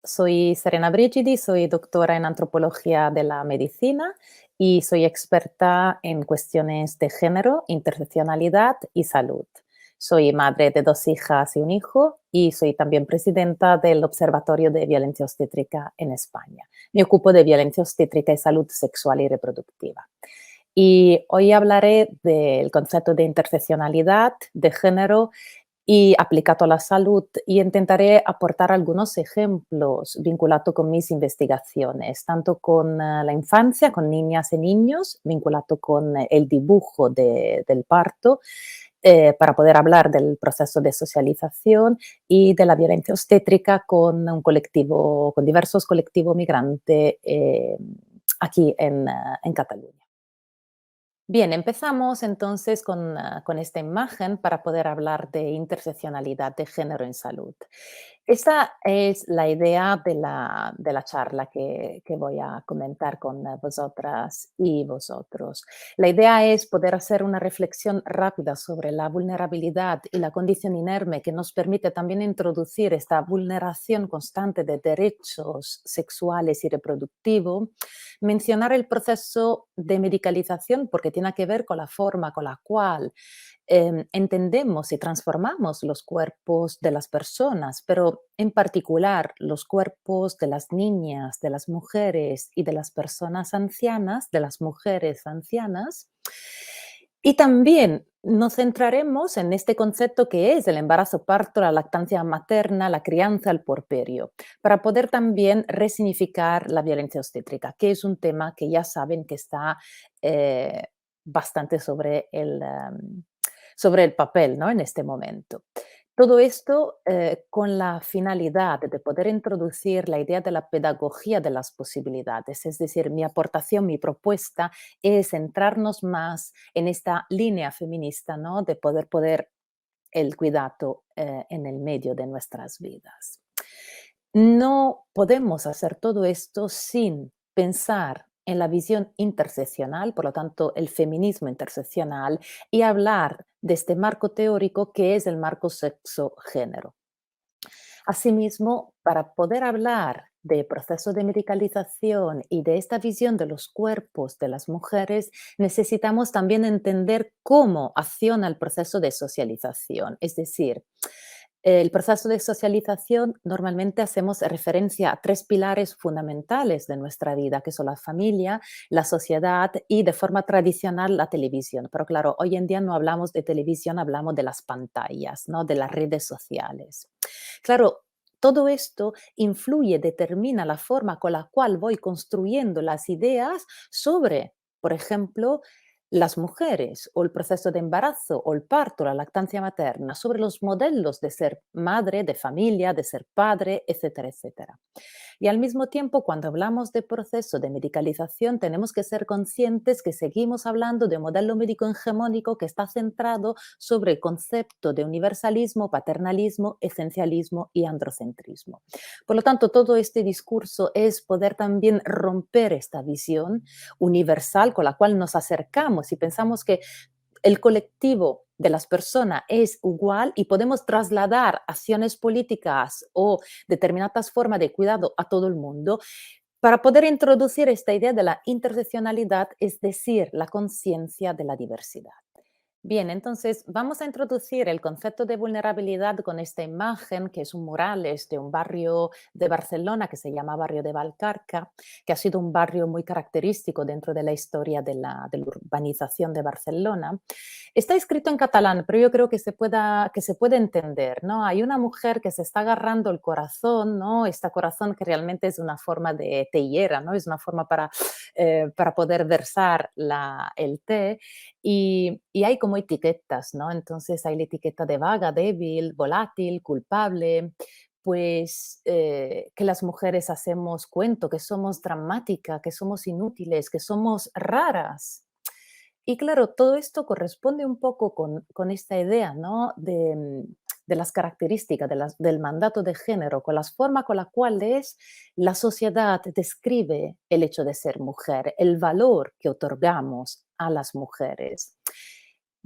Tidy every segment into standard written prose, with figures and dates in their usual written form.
Soy Serena Brigidi, soy doctora en antropología de la medicina y soy experta en cuestiones de género, interseccionalidad y salud. Soy madre de 2 hijas y un hijo y soy también presidenta del Observatorio de Violencia Obstétrica en España. Me ocupo de violencia obstétrica y salud sexual y reproductiva. Y hoy hablaré del concepto de interseccionalidad, de género y aplicado a la salud, y intentaré aportar algunos ejemplos vinculados con mis investigaciones, tanto con la infancia, con niñas y niños, vinculado con el dibujo del parto, para poder hablar del proceso de socialización y de la violencia obstétrica con un colectivo, con diversos colectivos migrantes aquí en Cataluña. Bien, empezamos entonces con esta imagen para poder hablar de interseccionalidad de género en salud. Esta es la idea de la charla que voy a comentar con vosotras y vosotros. La idea es poder hacer una reflexión rápida sobre la vulnerabilidad y la condición inerme que nos permite también introducir esta vulneración constante de derechos sexuales y reproductivos, mencionar el proceso de medicalización porque tiene que ver con la forma con la cual entendemos y transformamos los cuerpos de las personas, pero en particular los cuerpos de las niñas, de las mujeres y de las personas ancianas, de las mujeres ancianas. Y también nos centraremos en este concepto que es el embarazo, parto, la lactancia materna, la crianza, el puerperio, para poder también resignificar la violencia obstétrica, que es un tema que ya saben que está eh, bastante sobre el papel, ¿no? En este momento. Todo esto con la finalidad de poder introducir la idea de la pedagogía de las posibilidades, es decir, mi aportación, mi propuesta es centrarnos más en esta línea feminista, ¿no? De poder el cuidado en el medio de nuestras vidas. No podemos hacer todo esto sin pensar en la visión interseccional, por lo tanto, el feminismo interseccional, y hablar de este marco teórico que es el marco sexo-género. Asimismo, para poder hablar de proceso de medicalización y de esta visión de los cuerpos de las mujeres, necesitamos también entender cómo acciona el proceso de socialización. Es decir, el proceso de socialización normalmente hacemos referencia a 3 pilares fundamentales de nuestra vida, que son la familia, la sociedad y de forma tradicional la televisión. Pero claro, hoy en día no hablamos de televisión, hablamos de las pantallas, ¿no? De las redes sociales. Claro, todo esto influye, determina la forma con la cual voy construyendo las ideas sobre, por ejemplo, las mujeres o el proceso de embarazo o el parto, la lactancia materna, sobre los modelos de ser madre, de familia, de ser padre, etcétera, etcétera. Y al mismo tiempo, cuando hablamos de proceso de medicalización, tenemos que ser conscientes que seguimos hablando de un modelo médico hegemónico que está centrado sobre el concepto de universalismo, paternalismo, esencialismo y androcentrismo. Por lo tanto, todo este discurso es poder también romper esta visión universal con la cual nos acercamos y pensamos que el colectivo de las personas es igual y podemos trasladar acciones políticas o determinadas formas de cuidado a todo el mundo para poder introducir esta idea de la interseccionalidad, es decir, la conciencia de la diversidad. Bien, entonces vamos a introducir el concepto de vulnerabilidad con esta imagen, que es un murales de un barrio de Barcelona que se llama Barrio de Valcarca, que ha sido un barrio muy característico dentro de la historia de la urbanización de Barcelona. Está escrito en catalán, pero yo creo que se puede entender, ¿no? Hay una mujer que se está agarrando el corazón, ¿no? Este corazón que realmente es una forma de tellera, ¿no? Es una forma para poder versar el té y hay como etiquetas, ¿no? Entonces hay la etiqueta de vaga, débil, volátil, culpable, pues que las mujeres hacemos cuento, que somos dramáticas, que somos inútiles, que somos raras. Y claro, todo esto corresponde un poco con esta idea, ¿no? De las características del mandato de género, con las formas con las cuales la sociedad describe el hecho de ser mujer, el valor que otorgamos a las mujeres.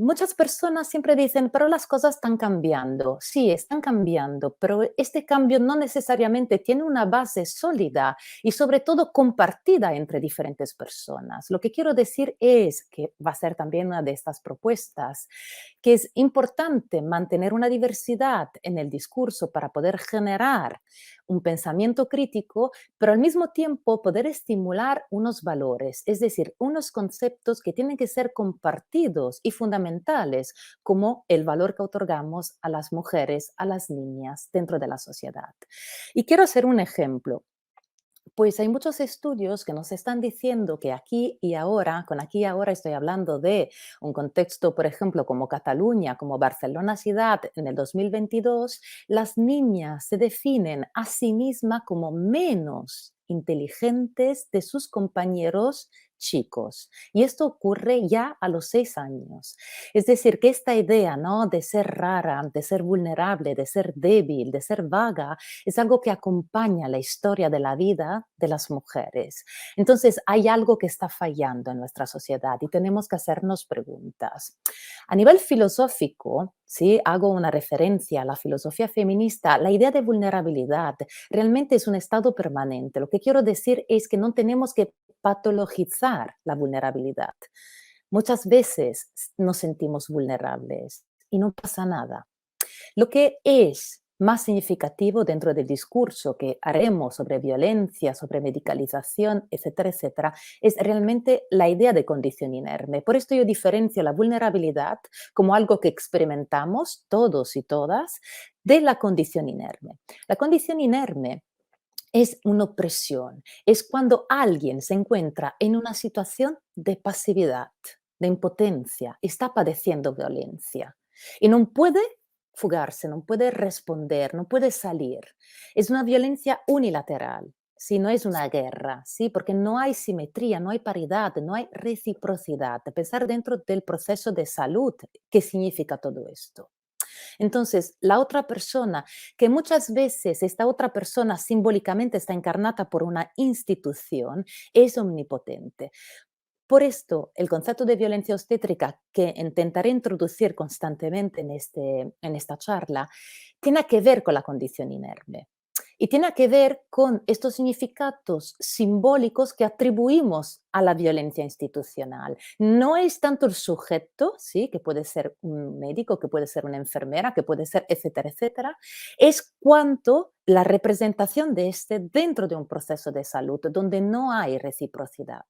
Muchas personas siempre dicen, pero las cosas están cambiando. Sí, están cambiando, pero este cambio no necesariamente tiene una base sólida y sobre todo compartida entre diferentes personas. Lo que quiero decir es que va a ser también una de estas propuestas, que es importante mantener una diversidad en el discurso para poder generar un pensamiento crítico, pero al mismo tiempo poder estimular unos valores, es decir, unos conceptos que tienen que ser compartidos y fundamentales, como el valor que otorgamos a las mujeres, a las niñas dentro de la sociedad. Y quiero hacer un ejemplo. Pues hay muchos estudios que nos están diciendo que aquí y ahora, con aquí y ahora estoy hablando de un contexto, por ejemplo, como Cataluña, como Barcelona ciudad en el 2022, las niñas se definen a sí mismas como menos inteligentes de sus compañeros chicos. Y esto ocurre ya a los 6 años. Es decir, que esta idea, ¿no?, de ser rara, de ser vulnerable, de ser débil, de ser vaga, es algo que acompaña la historia de la vida de las mujeres. Entonces, hay algo que está fallando en nuestra sociedad y tenemos que hacernos preguntas. A nivel filosófico, si hago una referencia a la filosofía feminista, la idea de vulnerabilidad realmente es un estado permanente. Lo que quiero decir es que no tenemos que patologizar la vulnerabilidad. Muchas veces nos sentimos vulnerables y no pasa nada. Lo que es más significativo dentro del discurso que haremos sobre violencia, sobre medicalización, etcétera, etcétera, es realmente la idea de condición inerme. Por esto yo diferencio la vulnerabilidad como algo que experimentamos todos y todas de la condición inerme. La condición inerme es una opresión, es cuando alguien se encuentra en una situación de pasividad, de impotencia, está padeciendo violencia y no puede fugarse, no puede responder, no puede salir. Es una violencia unilateral, si no es una guerra, ¿sí? Porque no hay simetría, no hay paridad, no hay reciprocidad, a pesar dentro del proceso de salud. ¿Qué significa todo esto? Entonces, la otra persona, que muchas veces esta otra persona simbólicamente está encarnada por una institución, es omnipotente. Por esto, el concepto de violencia obstétrica que intentaré introducir constantemente en esta charla tiene que ver con la condición inerme y tiene que ver con estos significados simbólicos que atribuimos a la violencia institucional. No es tanto el sujeto, ¿sí?, que puede ser un médico, que puede ser una enfermera, que puede ser, etcétera, etcétera, es cuanto la representación de este dentro de un proceso de salud donde no hay reciprocidad.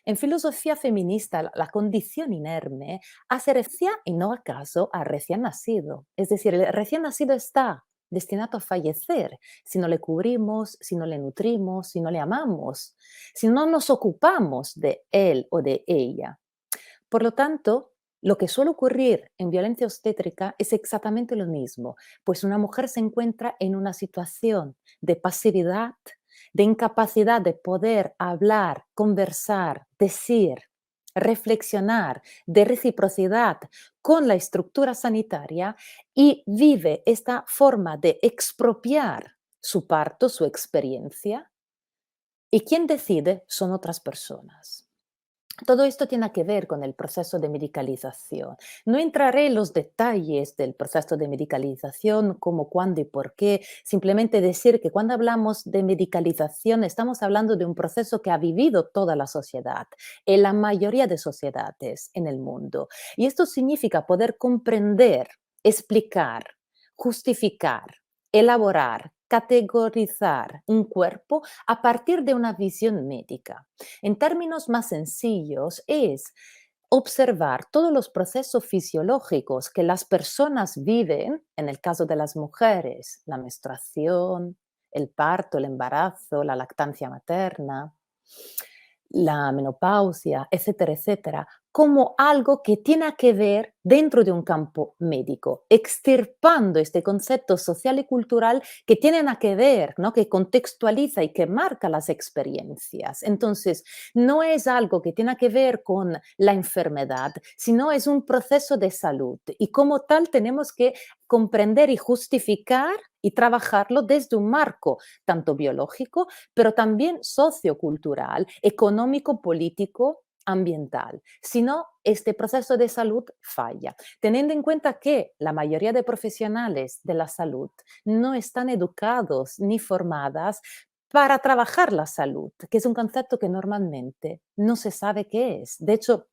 En filosofía feminista, la condición inerme hace referencia, y no acaso, al recién nacido. Es decir, el recién nacido está destinado a fallecer si no le cubrimos, si no le nutrimos, si no le amamos, si no nos ocupamos de él o de ella. Por lo tanto, lo que suele ocurrir en violencia obstétrica es exactamente lo mismo, pues una mujer se encuentra en una situación de pasividad, de incapacidad de poder hablar, conversar, decir, reflexionar, de reciprocidad con la estructura sanitaria y vive esta forma de expropiar su parto, su experiencia, y quien decide son otras personas. Todo esto tiene que ver con el proceso de medicalización. No entraré en los detalles del proceso de medicalización, cómo, cuándo y por qué. Simplemente decir que cuando hablamos de medicalización estamos hablando de un proceso que ha vivido toda la sociedad, en la mayoría de sociedades en el mundo. Y esto significa poder comprender, explicar, justificar, elaborar, categorizar un cuerpo a partir de una visión médica. En términos más sencillos, es observar todos los procesos fisiológicos que las personas viven, en el caso de las mujeres, la menstruación, el parto, el embarazo, la lactancia materna, la menopausia, etcétera, etcétera, como algo que tiene que ver dentro de un campo médico, extirpando este concepto social y cultural que tienen a que ver, ¿no?, que contextualiza y que marca las experiencias. Entonces, no es algo que tiene que ver con la enfermedad, sino es un proceso de salud y como tal tenemos que comprender y justificar y trabajarlo desde un marco tanto biológico, pero también sociocultural, económico, político ambiental. Si no, este proceso de salud falla. Teniendo en cuenta que la mayoría de profesionales de la salud no están educados ni formadas para trabajar la salud, que es un concepto que normalmente no se sabe qué es. De hecho,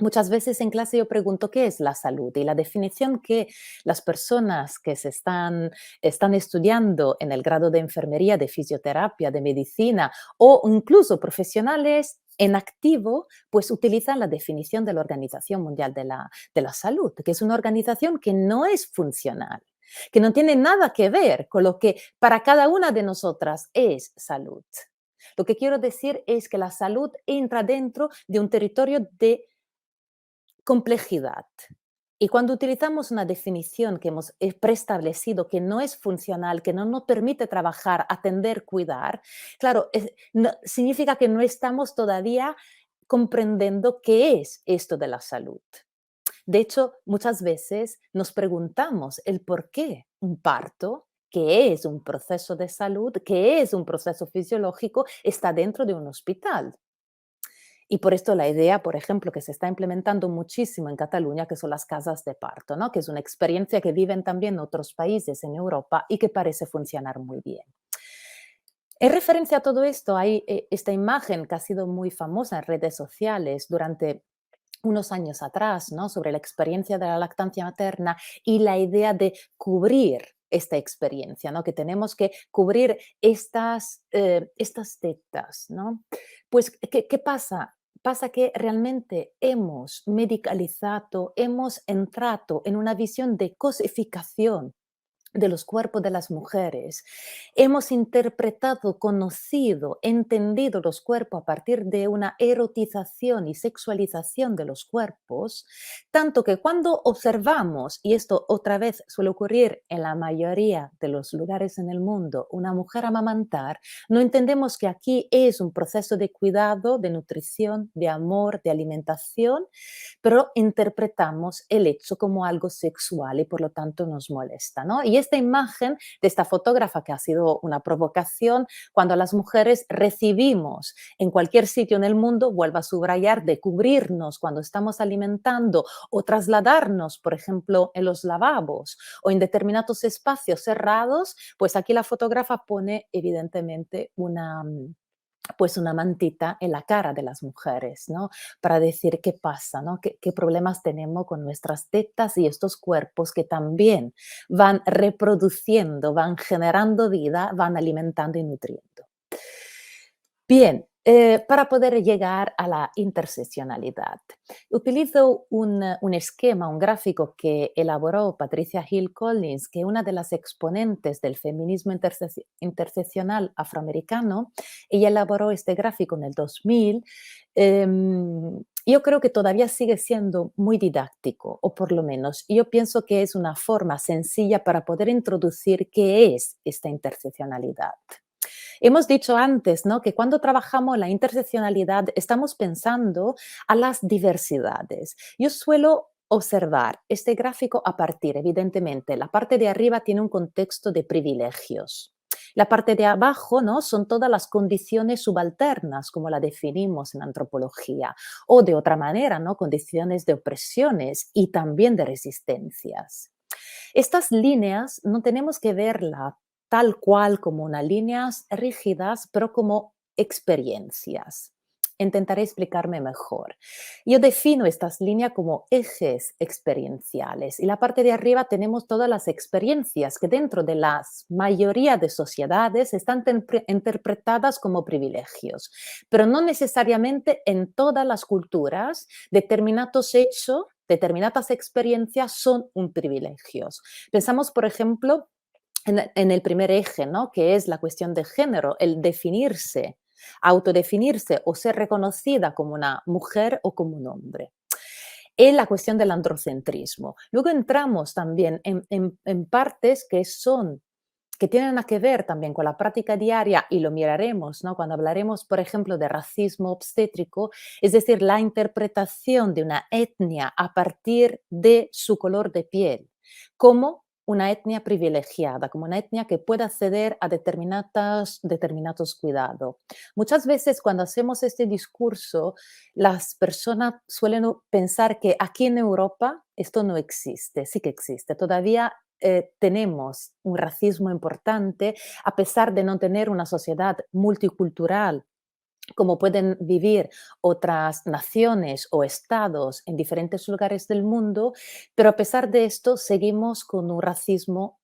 muchas veces en clase yo pregunto qué es la salud y la definición que las personas que están estudiando en el grado de enfermería, de fisioterapia, de medicina o incluso profesionales en activo, pues utilizan la definición de la Organización Mundial de la Salud, que es una organización que no es funcional, que no tiene nada que ver con lo que para cada una de nosotras es salud. Lo que quiero decir es que la salud entra dentro de un territorio de complejidad. Y cuando utilizamos una definición que hemos preestablecido, que no es funcional, que no nos permite trabajar, atender, cuidar, claro, significa que no estamos todavía comprendiendo qué es esto de la salud. De hecho, muchas veces nos preguntamos el por qué un parto, que es un proceso de salud, que es un proceso fisiológico, está dentro de un hospital. Y por esto la idea, por ejemplo, que se está implementando muchísimo en Cataluña, que son las casas de parto, ¿no? Que es una experiencia que viven también otros países en Europa y que parece funcionar muy bien. En referencia a todo esto, hay esta imagen que ha sido muy famosa en redes sociales durante unos años atrás, ¿no? Sobre la experiencia de la lactancia materna y la idea de cubrir esta experiencia, ¿no? Que tenemos que cubrir estas tetas, ¿no? Pues, ¿qué pasa? Pasa que realmente hemos medicalizado, hemos entrado en una visión de cosificación de los cuerpos de las mujeres. Hemos interpretado, conocido, entendido los cuerpos a partir de una erotización y sexualización de los cuerpos, tanto que cuando observamos, y esto otra vez suele ocurrir en la mayoría de los lugares en el mundo, una mujer amamantar, no entendemos que aquí es un proceso de cuidado, de nutrición, de amor, de alimentación, pero interpretamos el hecho como algo sexual y por lo tanto nos molesta, ¿no? Y esta imagen de esta fotógrafa que ha sido una provocación, cuando las mujeres recibimos en cualquier sitio en el mundo, vuelvo a subrayar, de cubrirnos cuando estamos alimentando o trasladarnos, por ejemplo, en los lavabos o en determinados espacios cerrados, pues aquí la fotógrafa pone evidentemente pues una mantita en la cara de las mujeres, ¿no? Para decir qué pasa, ¿no? ¿Qué problemas tenemos con nuestras tetas y estos cuerpos que también van reproduciendo, van generando vida, van alimentando y nutriendo. Bien, para poder llegar a la interseccionalidad, utilizo un esquema, un gráfico que elaboró Patricia Hill Collins, que es una de las exponentes del feminismo interseccional afroamericano. Ella elaboró este gráfico en el 2000. Yo creo que todavía sigue siendo muy didáctico, o por lo menos yo pienso que es una forma sencilla para poder introducir qué es esta interseccionalidad. Hemos dicho antes, ¿no? Que cuando trabajamos la interseccionalidad estamos pensando a las diversidades. Yo suelo observar este gráfico a partir, evidentemente, la parte de arriba tiene un contexto de privilegios. La parte de abajo, ¿no? Son todas las condiciones subalternas, como la definimos en antropología, o de otra manera, ¿no? Condiciones de opresiones y también de resistencias. Estas líneas no tenemos que verlas tal cual como unas líneas rígidas, pero como experiencias. Intentaré explicarme mejor. Yo defino estas líneas como ejes experienciales y la parte de arriba tenemos todas las experiencias que dentro de la mayoría de sociedades están interpretadas como privilegios, pero no necesariamente en todas las culturas determinados hechos, determinadas experiencias son un privilegio. Pensamos, por ejemplo, en el primer eje, ¿no? Que es la cuestión de género, el definirse, autodefinirse o ser reconocida como una mujer o como un hombre. En la cuestión del androcentrismo. Luego entramos también en partes que tienen que ver también con la práctica diaria y lo miraremos, ¿no? Cuando hablaremos, por ejemplo, de racismo obstétrico, es decir, la interpretación de una etnia a partir de su color de piel, como una etnia privilegiada, como una etnia que pueda acceder a determinados cuidados. Muchas veces cuando hacemos este discurso, las personas suelen pensar que aquí en Europa esto no existe, sí que existe. Todavía tenemos un racismo importante, a pesar de no tener una sociedad multicultural como pueden vivir otras naciones o estados en diferentes lugares del mundo, pero a pesar de esto seguimos con un racismo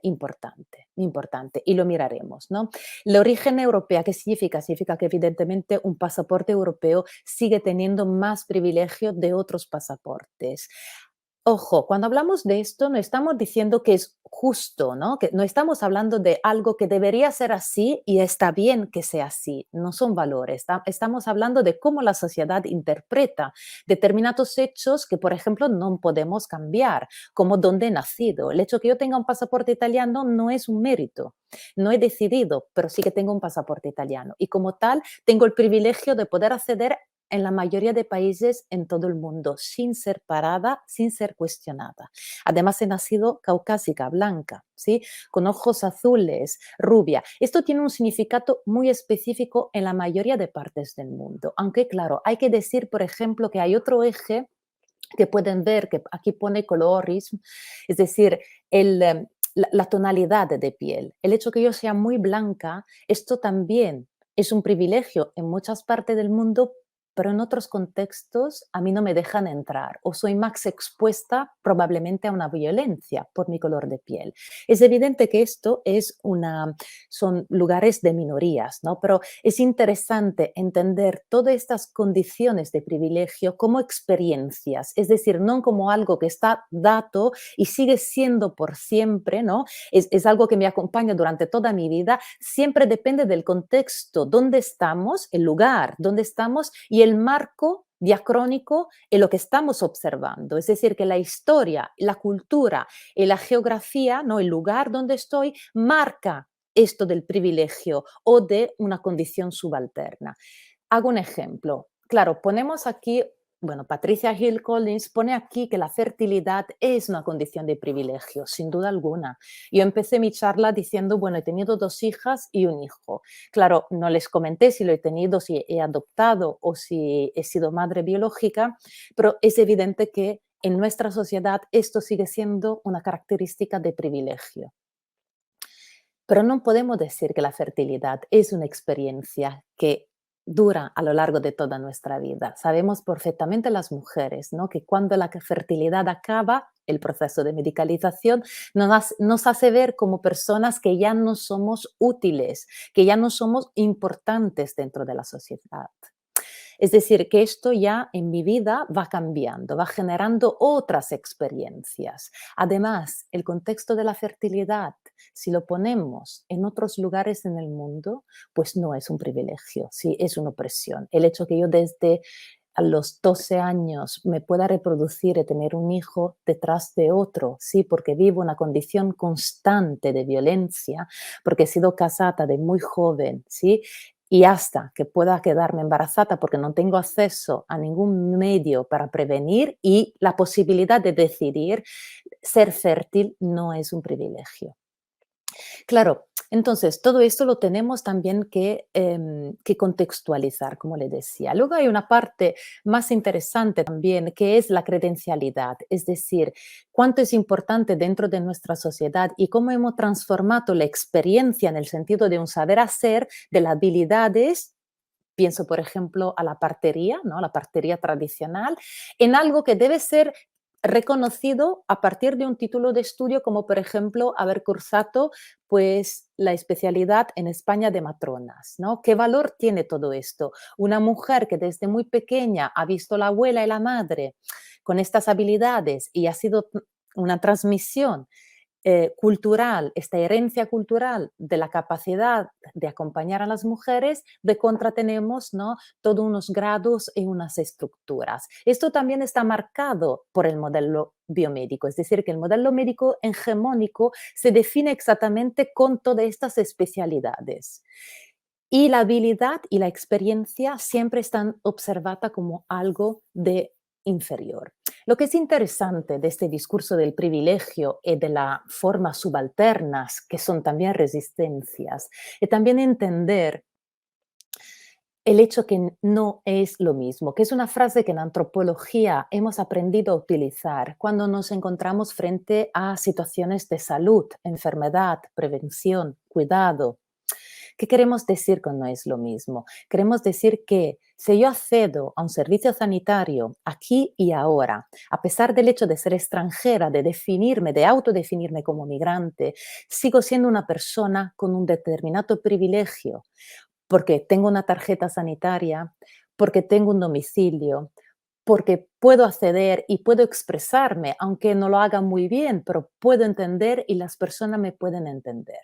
importante, importante, y lo miraremos, ¿no? El origen europea, ¿qué significa? Significa que evidentemente un pasaporte europeo sigue teniendo más privilegio de otros pasaportes. Ojo, cuando hablamos de esto no estamos diciendo que es justo, ¿no? Que no estamos hablando de algo que debería ser así y está bien que sea así. No son valores. Estamos hablando de cómo la sociedad interpreta determinados hechos que, por ejemplo, no podemos cambiar, como dónde he nacido. El hecho que yo tenga un pasaporte italiano no es un mérito. No he decidido, pero sí que tengo un pasaporte italiano. Y como tal, tengo el privilegio de poder acceder en la mayoría de países en todo el mundo, sin ser parada, sin ser cuestionada. Además, he nacido caucásica, blanca, ¿sí? Con ojos azules, rubia. Esto tiene un significado muy específico en la mayoría de partes del mundo. Aunque, claro, hay que decir, por ejemplo, que hay otro eje que pueden ver, que aquí pone colorism, es decir, la tonalidad de piel. El hecho que yo sea muy blanca, esto también es un privilegio en muchas partes del mundo, pero en otros contextos a mí no me dejan entrar o soy más expuesta probablemente a una violencia por mi color de piel. Es evidente que esto son lugares de minorías, ¿no? Pero es interesante entender todas estas condiciones de privilegio como experiencias, es decir, no como algo que está dato y sigue siendo por siempre, ¿no? Es algo que me acompaña durante toda mi vida, siempre depende del contexto, dónde estamos, el lugar, dónde estamos y el marco diacrónico en lo que estamos observando. Es decir, que la historia, la cultura y la geografía, ¿no? El lugar donde estoy, marca esto del privilegio o de una condición subalterna. Hago un ejemplo. Claro, ponemos aquí, bueno, Patricia Hill Collins pone aquí que la fertilidad es una condición de privilegio, sin duda alguna. Yo empecé mi charla diciendo, bueno, he tenido 2 hijas y un hijo. Claro, no les comenté si lo he tenido, si he adoptado o si he sido madre biológica, pero es evidente que en nuestra sociedad esto sigue siendo una característica de privilegio. Pero no podemos decir que la fertilidad es una experiencia que dura a lo largo de toda nuestra vida. Sabemos perfectamente las mujeres, ¿no? Que cuando la fertilidad acaba, el proceso de medicalización nos hace ver como personas que ya no somos útiles, que ya no somos importantes dentro de la sociedad. Es decir, que esto ya en mi vida va cambiando, va generando otras experiencias. Además, el contexto de la fertilidad, si lo ponemos en otros lugares en el mundo, pues no es un privilegio, sí, es una opresión. El hecho que yo desde a los 12 años me pueda reproducir y tener un hijo detrás de otro, sí, porque vivo una condición constante de violencia, porque he sido casada de muy joven, sí, y hasta que pueda quedarme embarazada porque no tengo acceso a ningún medio para prevenir y la posibilidad de decidir ser fértil no es un privilegio. Claro, entonces todo esto lo tenemos también que contextualizar, como le decía. Luego hay una parte más interesante también, que es la credencialidad, es decir, cuánto es importante dentro de nuestra sociedad y cómo hemos transformado la experiencia en el sentido de un saber hacer, de las habilidades. Pienso, por ejemplo, a la partería, ¿no? La partería tradicional, en algo que debe ser reconocido a partir de un título de estudio, como por ejemplo haber cursado pues, la especialidad en España de matronas, ¿no? ¿Qué valor tiene todo esto? Una mujer que desde muy pequeña ha visto la abuela y la madre con estas habilidades y ha sido una transmisión cultural, esta herencia cultural de la capacidad de acompañar a las mujeres, de contra tenemos, ¿no? Todos unos grados y unas estructuras. Esto también está marcado por el modelo biomédico, es decir, que el modelo médico hegemónico se define exactamente con todas estas especialidades. Y la habilidad y la experiencia siempre están observadas como algo de inferior. Lo que es interesante de este discurso del privilegio y de las formas subalternas, que son también resistencias, es también entender el hecho que no es lo mismo, que es una frase que en antropología hemos aprendido a utilizar cuando nos encontramos frente a situaciones de salud, enfermedad, prevención, cuidado. ¿Qué queremos decir con no es lo mismo? Queremos decir que si yo accedo a un servicio sanitario aquí y ahora, a pesar del hecho de ser extranjera, de definirme, de autodefinirme como migrante, sigo siendo una persona con un determinado privilegio, porque tengo una tarjeta sanitaria, porque tengo un domicilio, porque puedo acceder y puedo expresarme, aunque no lo haga muy bien, pero puedo entender y las personas me pueden entender.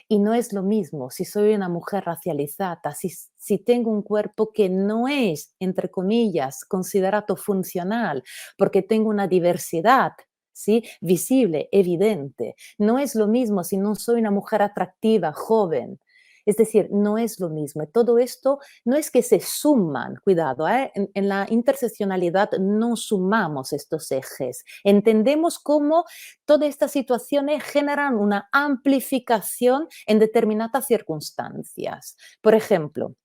Y no es lo mismo si soy una mujer racializada, si tengo un cuerpo que no es, entre comillas, considerado funcional, porque tengo una diversidad, ¿sí? Visible, evidente. No es lo mismo si no soy una mujer atractiva, joven. Es decir, no es lo mismo. Todo esto no es que se suman, cuidado, ¿eh? En la interseccionalidad no sumamos estos ejes. Entendemos cómo todas estas situaciones generan una amplificación en determinadas circunstancias. Por ejemplo,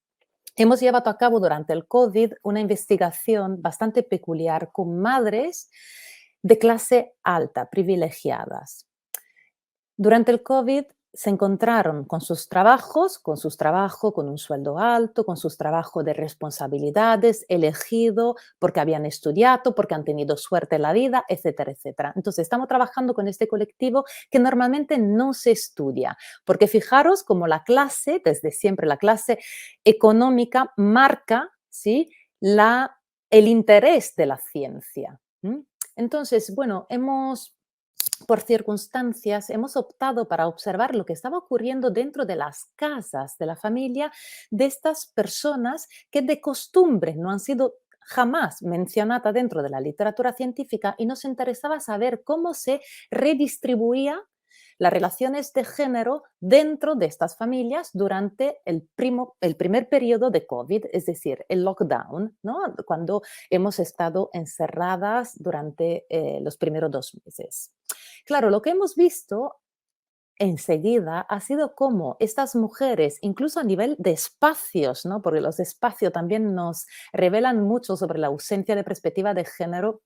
hemos llevado a cabo durante el COVID una investigación bastante peculiar con madres de clase alta, privilegiadas. Durante el COVID se encontraron con sus trabajos, con un sueldo alto, con sus trabajos de responsabilidades, elegido porque habían estudiado, porque han tenido suerte en la vida, etcétera, etcétera. Entonces, estamos trabajando con este colectivo que normalmente no se estudia, porque fijaros como la clase, desde siempre la clase económica marca, ¿sí? El interés de la ciencia. ¿M? Entonces, bueno, por circunstancias, hemos optado para observar lo que estaba ocurriendo dentro de las casas de la familia de estas personas que de costumbre no han sido jamás mencionadas dentro de la literatura científica y nos interesaba saber cómo se redistribuía las relaciones de género dentro de estas familias durante el primer periodo de COVID, es decir, el lockdown, ¿no? Cuando hemos estado encerradas durante los primeros 2 meses. Claro, lo que hemos visto enseguida ha sido cómo estas mujeres, incluso a nivel de espacios, ¿no? Porque los espacios también nos revelan mucho sobre la ausencia de perspectiva de género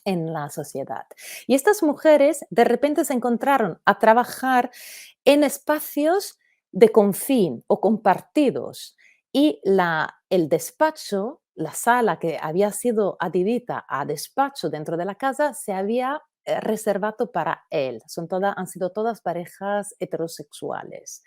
en la sociedad. Y estas mujeres de repente se encontraron a trabajar en espacios de confín o compartidos y el despacho, la sala que había sido adivita a despacho dentro de la casa, se había reservado para él. Han sido todas parejas heterosexuales.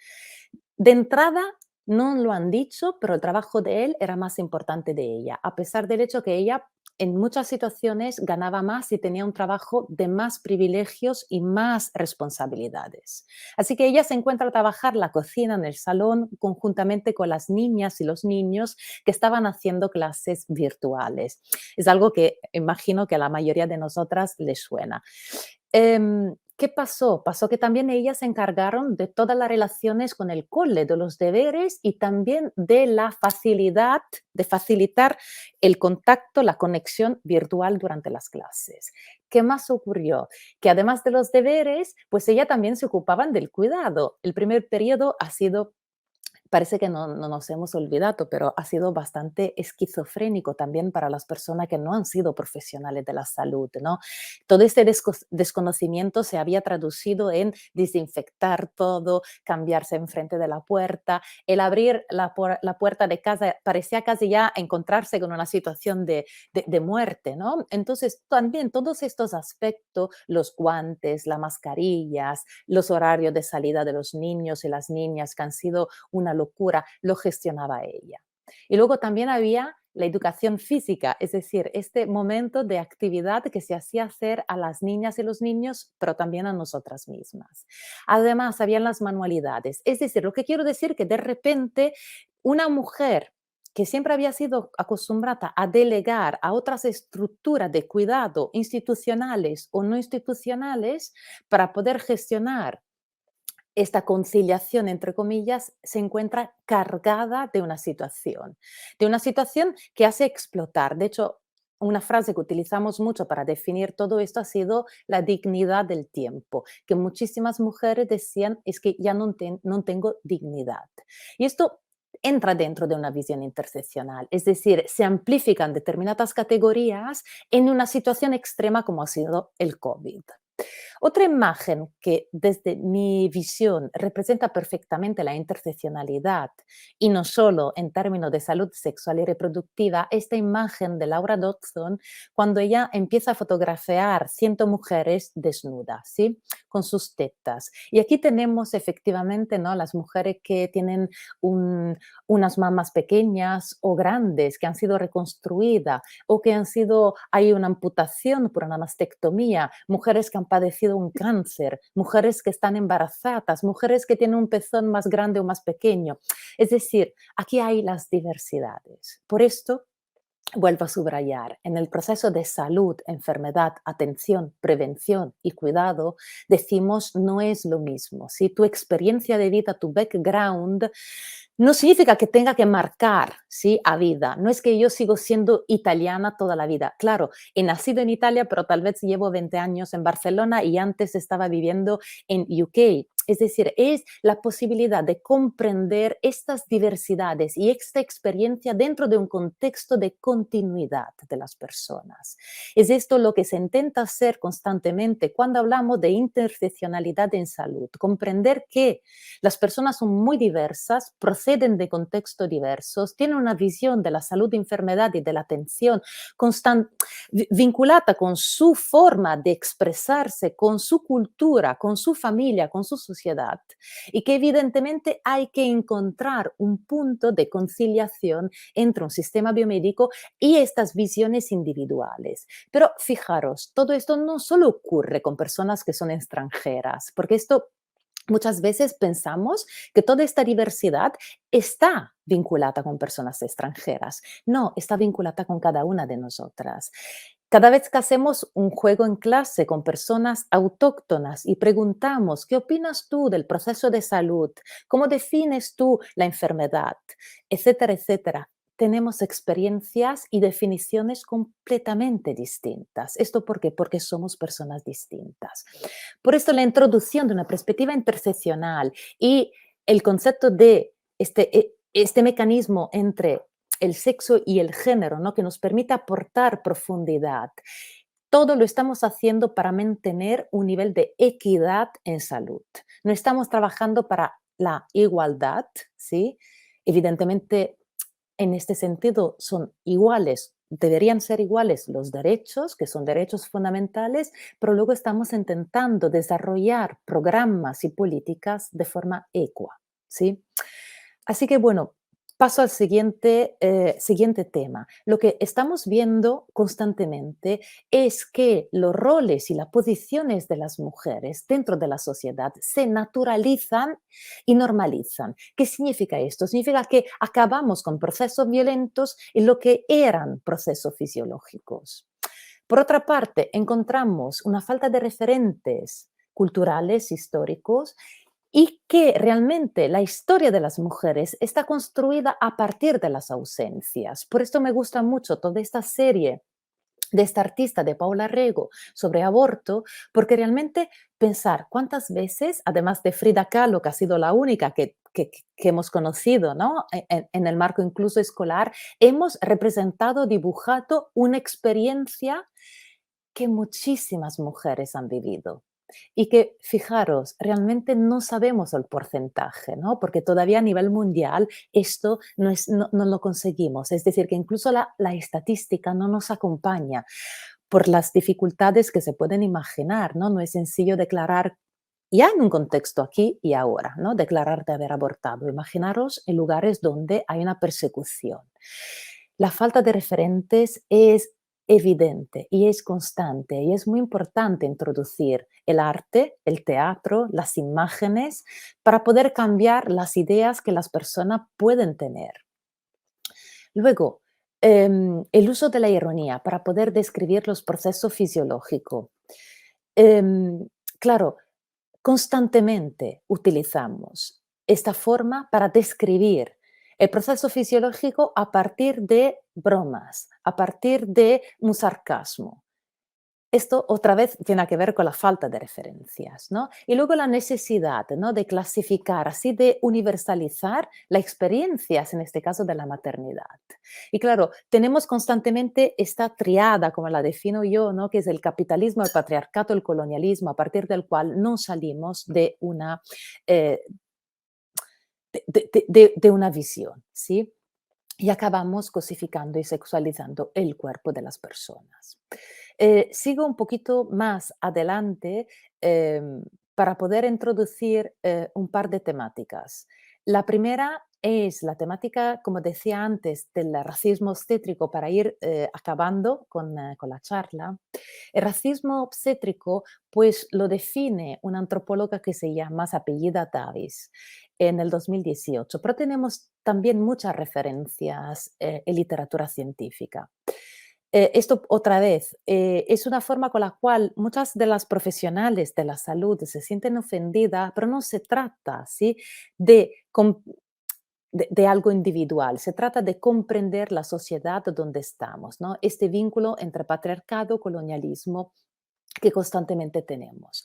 De entrada, no lo han dicho, pero el trabajo de él era más importante de ella, a pesar del hecho que ella en muchas situaciones ganaba más y tenía un trabajo de más privilegios y más responsabilidades. Así que ella se encuentra a trabajar la cocina en el salón conjuntamente con las niñas y los niños que estaban haciendo clases virtuales. Es algo que imagino que a la mayoría de nosotras les suena. ¿Qué pasó? Pasó que también ellas se encargaron de todas las relaciones con el cole, de los deberes y también de la facilidad, de facilitar el contacto, la conexión virtual durante las clases. ¿Qué más ocurrió? Que además de los deberes, pues ella también se ocupaban del cuidado. El primer periodo ha sido. Parece que no nos hemos olvidado, pero ha sido bastante esquizofrénico también para las personas que no han sido profesionales de la salud, ¿no? Todo este desconocimiento se había traducido en desinfectar todo, cambiarse enfrente de la puerta, el abrir la puerta de casa parecía casi ya encontrarse con una situación de muerte, ¿no? Entonces, también todos estos aspectos, los guantes, las mascarillas, los horarios de salida de los niños y las niñas que han sido una locura, lo gestionaba ella. Y luego también había la educación física, es decir, este momento de actividad que se hacía hacer a las niñas y los niños, pero también a nosotras mismas. Además, habían las manualidades. Es decir, lo que quiero decir que de repente una mujer que siempre había sido acostumbrada a delegar a otras estructuras de cuidado institucionales o no institucionales para poder gestionar esta conciliación, entre comillas, se encuentra cargada de una situación que hace explotar. De hecho, una frase que utilizamos mucho para definir todo esto ha sido la dignidad del tiempo, que muchísimas mujeres decían es que ya no tengo dignidad. Y esto entra dentro de una visión interseccional, es decir, se amplifican determinadas categorías en una situación extrema como ha sido el COVID. Otra imagen que desde mi visión representa perfectamente la interseccionalidad y no solo en términos de salud sexual y reproductiva, esta imagen de Laura Dodson cuando ella empieza a fotografiar 100 mujeres desnudas, ¿sí? Con sus tetas. Y aquí tenemos efectivamente, ¿no? Las mujeres que tienen unas mamas pequeñas o grandes que han sido reconstruidas o que hay una amputación por una mastectomía, mujeres que han padecido un cáncer, mujeres que están embarazadas, mujeres que tienen un pezón más grande o más pequeño. Es decir, aquí hay las diversidades. Por esto, vuelvo a subrayar, en el proceso de salud, enfermedad, atención, prevención y cuidado, decimos no es lo mismo. Si tu experiencia de vida, tu background, no significa que tenga que marcar, ¿sí? A vida. No es que yo sigo siendo italiana toda la vida. Claro, he nacido en Italia, pero tal vez llevo 20 años en Barcelona y antes estaba viviendo en UK. Es decir, es la posibilidad de comprender estas diversidades y esta experiencia dentro de un contexto de continuidad de las personas. Es esto lo que se intenta hacer constantemente cuando hablamos de interseccionalidad en salud, comprender que las personas son muy diversas, proceden de contextos diversos, tienen una visión de la salud, de enfermedad y de la atención vinculada con su forma de expresarse, con su cultura, con su familia, con su sociedad, y que evidentemente hay que encontrar un punto de conciliación entre un sistema biomédico y estas visiones individuales. Pero fijaros, todo esto no solo ocurre con personas que son extranjeras, porque esto muchas veces pensamos que toda esta diversidad está vinculada con personas extranjeras. No, está vinculada con cada una de nosotras. Cada vez que hacemos un juego en clase con personas autóctonas y preguntamos, ¿qué opinas tú del proceso de salud? ¿Cómo defines tú la enfermedad? Etcétera, etcétera. Tenemos experiencias y definiciones completamente distintas. ¿Esto por qué? Porque somos personas distintas. Por esto la introducción de una perspectiva interseccional y el concepto de este mecanismo entre el sexo y el género, ¿no? Que nos permite aportar profundidad. Todo lo estamos haciendo para mantener un nivel de equidad en salud. No estamos trabajando para la igualdad, ¿sí? Evidentemente, en este sentido, son iguales, deberían ser iguales los derechos, que son derechos fundamentales, pero luego estamos intentando desarrollar programas y políticas de forma ecua, ¿sí? Así que bueno, paso al siguiente tema. Lo que estamos viendo constantemente es que los roles y las posiciones de las mujeres dentro de la sociedad se naturalizan y normalizan. ¿Qué significa esto? Significa que acabamos con procesos violentos en lo que eran procesos fisiológicos. Por otra parte, encontramos una falta de referentes culturales, históricos, y que realmente la historia de las mujeres está construida a partir de las ausencias. Por esto me gusta mucho toda esta serie de esta artista, de Paula Rego, sobre aborto, porque realmente pensar cuántas veces, además de Frida Kahlo, que ha sido la única que hemos conocido, ¿no? En el marco incluso escolar, hemos representado, dibujado una experiencia que muchísimas mujeres han vivido. Y que, fijaros, realmente no sabemos el porcentaje, ¿no? Porque todavía a nivel mundial esto no lo conseguimos. Es decir, que incluso la estadística no nos acompaña por las dificultades que se pueden imaginar, ¿no? No es sencillo declarar ya en un contexto aquí y ahora, ¿no? Declarar de haber abortado. Imaginaros en lugares donde hay una persecución. La falta de referentes es evidente y es constante y es muy importante introducir el arte, el teatro, las imágenes para poder cambiar las ideas que las personas pueden tener. Luego, el uso de la ironía para poder describir los procesos fisiológicos. Em, claro, constantemente utilizamos esta forma para describir El proceso fisiológico a partir de bromas, a partir de un sarcasmo. Esto otra vez tiene que ver con la falta de referencias, ¿no? Y luego la necesidad, ¿no? De clasificar, así de universalizar las experiencias, en este caso de la maternidad. Y claro, tenemos constantemente esta triada, como la defino yo, ¿no? Que es el capitalismo, el patriarcado, el colonialismo, a partir del cual no salimos de una, eh, de una visión, ¿sí? Y acabamos cosificando y sexualizando el cuerpo de las personas. Sigo un poquito más adelante para poder introducir un par de temáticas. La primera es la temática, como decía antes, del racismo obstétrico para ir acabando con la charla. El racismo obstétrico, pues lo define una antropóloga que se llama, se apellida Davis, en el 2018, pero tenemos también muchas referencias en literatura científica. Esto otra vez es una forma con la cual muchas de las profesionales de la salud se sienten ofendidas, pero no se trata, ¿sí? de, com- de algo individual, se trata de comprender la sociedad donde estamos, ¿no? Este vínculo entre patriarcado, colonialismo que constantemente tenemos.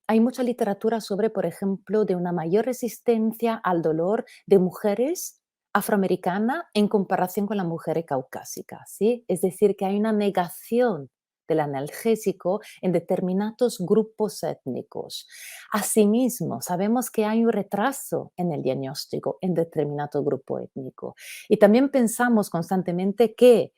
Hay mucha literatura sobre, por ejemplo, de una mayor resistencia al dolor de mujeres afroamericanas en comparación con las mujeres caucásicas, ¿sí? Es decir, que hay una negación del analgésico en determinados grupos étnicos. Asimismo, sabemos que hay un retraso en el diagnóstico en determinado grupo étnico. Y también pensamos constantemente que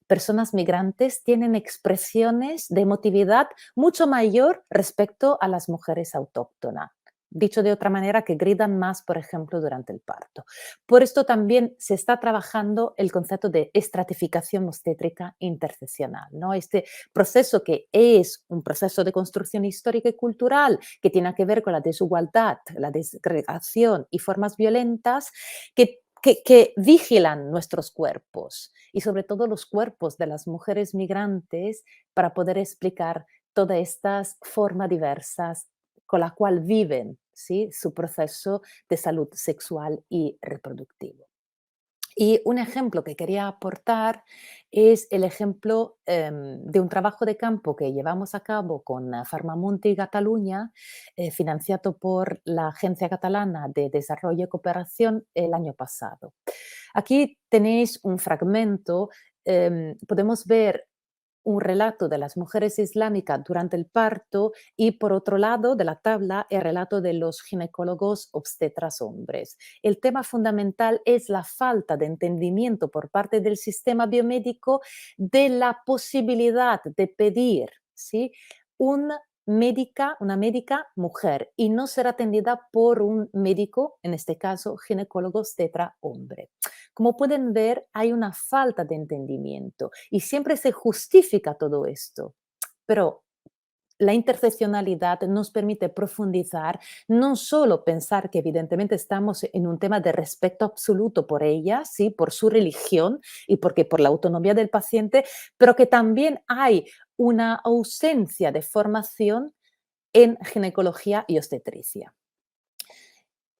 personas migrantes tienen expresiones de emotividad mucho mayor respecto a las mujeres autóctonas. Dicho de otra manera, que gritan más, por ejemplo, durante el parto. Por esto también se está trabajando el concepto de estratificación obstétrica interseccional, ¿no? Este proceso que es un proceso de construcción histórica y cultural que tiene que ver con la desigualdad, la desagregación y formas violentas que vigilan nuestros cuerpos y sobre todo los cuerpos de las mujeres migrantes para poder explicar todas estas formas diversas con la cual viven, ¿sí? Su proceso de salud sexual y reproductivo. Y un ejemplo que quería aportar es el ejemplo de un trabajo de campo que llevamos a cabo con Farmamonte Cataluña, financiado por la Agencia Catalana de Desarrollo y Cooperación el año pasado. Aquí tenéis un fragmento, podemos ver un relato de las mujeres islámicas durante el parto y por otro lado de la tabla el relato de los ginecólogos obstetras hombres. El tema fundamental es la falta de entendimiento por parte del sistema biomédico de la posibilidad de pedir, ¿sí? una una médica mujer y no ser atendida por un médico, en este caso ginecólogo obstetra hombre. Como pueden ver, hay una falta de entendimiento y siempre se justifica todo esto, pero la interseccionalidad nos permite profundizar, no solo pensar que evidentemente estamos en un tema de respeto absoluto por ella, ¿sí? Por su religión y porque por la autonomía del paciente, pero que también hay una ausencia de formación en ginecología y obstetricia.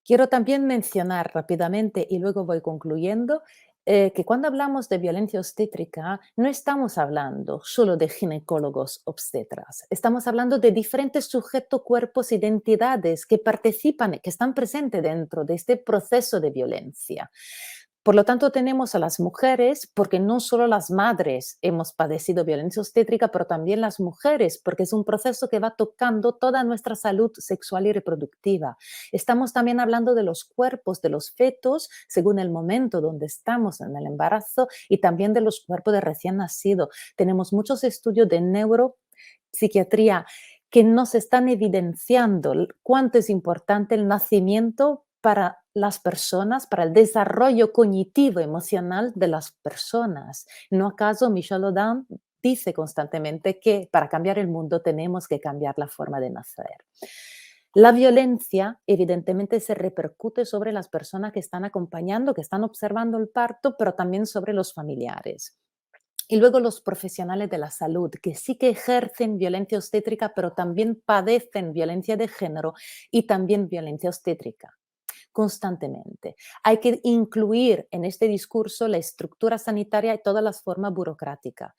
Quiero también mencionar rápidamente, y luego voy concluyendo, que cuando hablamos de violencia obstétrica no estamos hablando solo de ginecólogos obstetras, estamos hablando de diferentes sujetos, cuerpos, identidades que participan, que están presentes dentro de este proceso de violencia. Por lo tanto, tenemos a las mujeres, porque no solo las madres hemos padecido violencia obstétrica, pero también las mujeres, porque es un proceso que va tocando toda nuestra salud sexual y reproductiva. Estamos también hablando de los cuerpos de los fetos, según el momento donde estamos en el embarazo, y también de los cuerpos de recién nacido. Tenemos muchos estudios de neuropsiquiatría que nos están evidenciando cuánto es importante el nacimiento para las personas, para el desarrollo cognitivo emocional de las personas. ¿No acaso Michel Audin dice constantemente que para cambiar el mundo tenemos que cambiar la forma de nacer? La violencia evidentemente se repercute sobre las personas que están acompañando, que están observando el parto, pero también sobre los familiares. Y luego los profesionales de la salud, que sí que ejercen violencia obstétrica, pero también padecen violencia de género y también violencia obstétrica. constantemente. Hay que incluir en este discurso la estructura sanitaria y todas las formas burocráticas.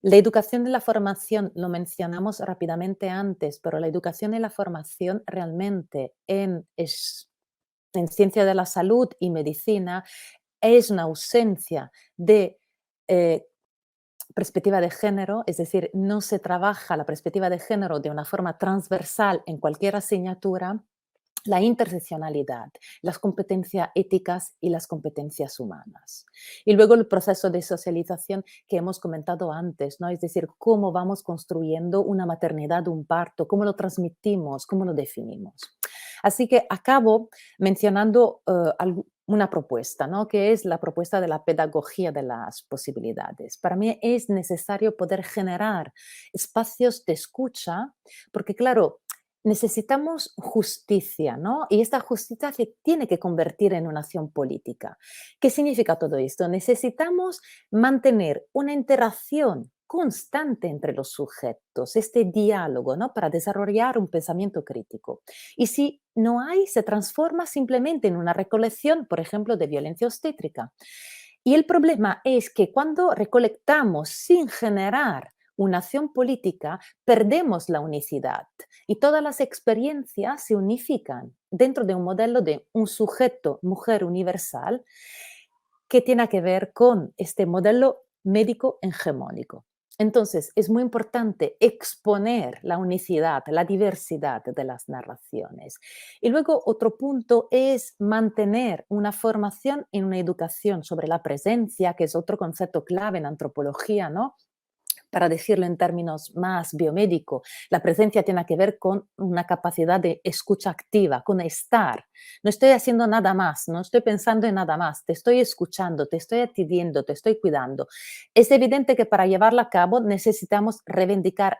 La educación y la formación, lo mencionamos rápidamente antes, pero la educación y la formación realmente en ciencia de la salud y medicina es una ausencia de eh, perspectiva de género, es decir, no se trabaja la perspectiva de género de una forma transversal en cualquier asignatura, la interseccionalidad, las competencias éticas y las competencias humanas. Y luego el proceso de socialización que hemos comentado antes, ¿no? Es decir, cómo vamos construyendo una maternidad, un parto, cómo lo transmitimos, cómo lo definimos. Así que acabo mencionando una propuesta, ¿no? Que es la propuesta de la pedagogía de las posibilidades. Para mí es necesario poder generar espacios de escucha, porque claro, necesitamos justicia, ¿no? Y esta justicia se tiene que convertir en una acción política. ¿Qué significa todo esto? Necesitamos mantener una interacción constante entre los sujetos, este diálogo, ¿no? Para desarrollar un pensamiento crítico. Y si no hay, se transforma simplemente en una recolección, por ejemplo, de violencia obstétrica. Y el problema es que cuando recolectamos sin generar una acción política, perdemos la unicidad y todas las experiencias se unifican dentro de un modelo de un sujeto mujer universal que tiene que ver con este modelo médico hegemónico. Entonces, es muy importante exponer la unicidad, la diversidad de las narraciones. Y luego otro punto es mantener una formación en una educación sobre la presencia, que es otro concepto clave en antropología, ¿no? Para decirlo en términos más biomédicos, la presencia tiene que ver con una capacidad de escucha activa, con estar. No estoy haciendo nada más, no estoy pensando en nada más, te estoy escuchando, te estoy atendiendo, te estoy cuidando. Es evidente que para llevarla a cabo necesitamos reivindicar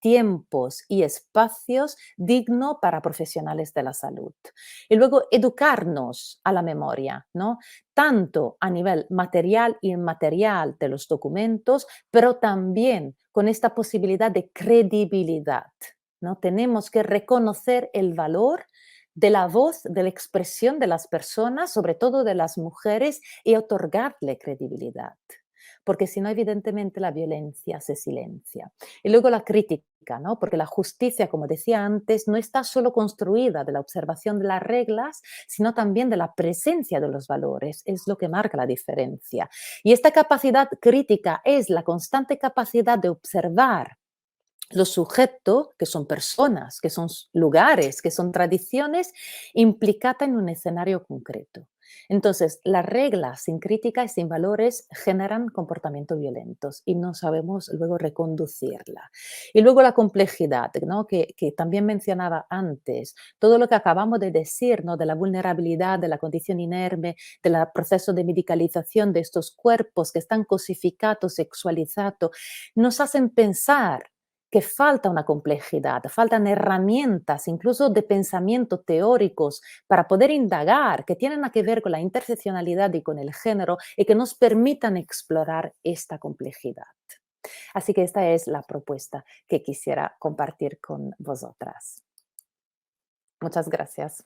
tiempos y espacios dignos para profesionales de la salud. Y luego educarnos a la memoria, ¿no? Tanto a nivel material y inmaterial de los documentos, pero también con esta posibilidad de credibilidad, ¿no? Tenemos que reconocer el valor de la voz, de la expresión de las personas, sobre todo de las mujeres, y otorgarle credibilidad. Porque si no, evidentemente la violencia se silencia. Y luego la crítica, ¿no? Porque la justicia, como decía antes, no está solo construida de la observación de las reglas, sino también de la presencia de los valores. Es lo que marca la diferencia. Y esta capacidad crítica es la constante capacidad de observar los sujetos, que son personas, que son lugares, que son tradiciones, implicada en un escenario concreto. Entonces, las reglas sin crítica y sin valores generan comportamientos violentos y no sabemos luego reconducirla. Y luego la complejidad, ¿no? Que también mencionaba antes, todo lo que acabamos de decir, ¿no? De la vulnerabilidad, de la condición inerme, del proceso de medicalización de estos cuerpos que están cosificados, sexualizados, nos hacen pensar que falta una complejidad, faltan herramientas, incluso de pensamiento teóricos, para poder indagar, que tienen que ver con la interseccionalidad y con el género y que nos permitan explorar esta complejidad. Así que esta es la propuesta que quisiera compartir con vosotras. Muchas gracias.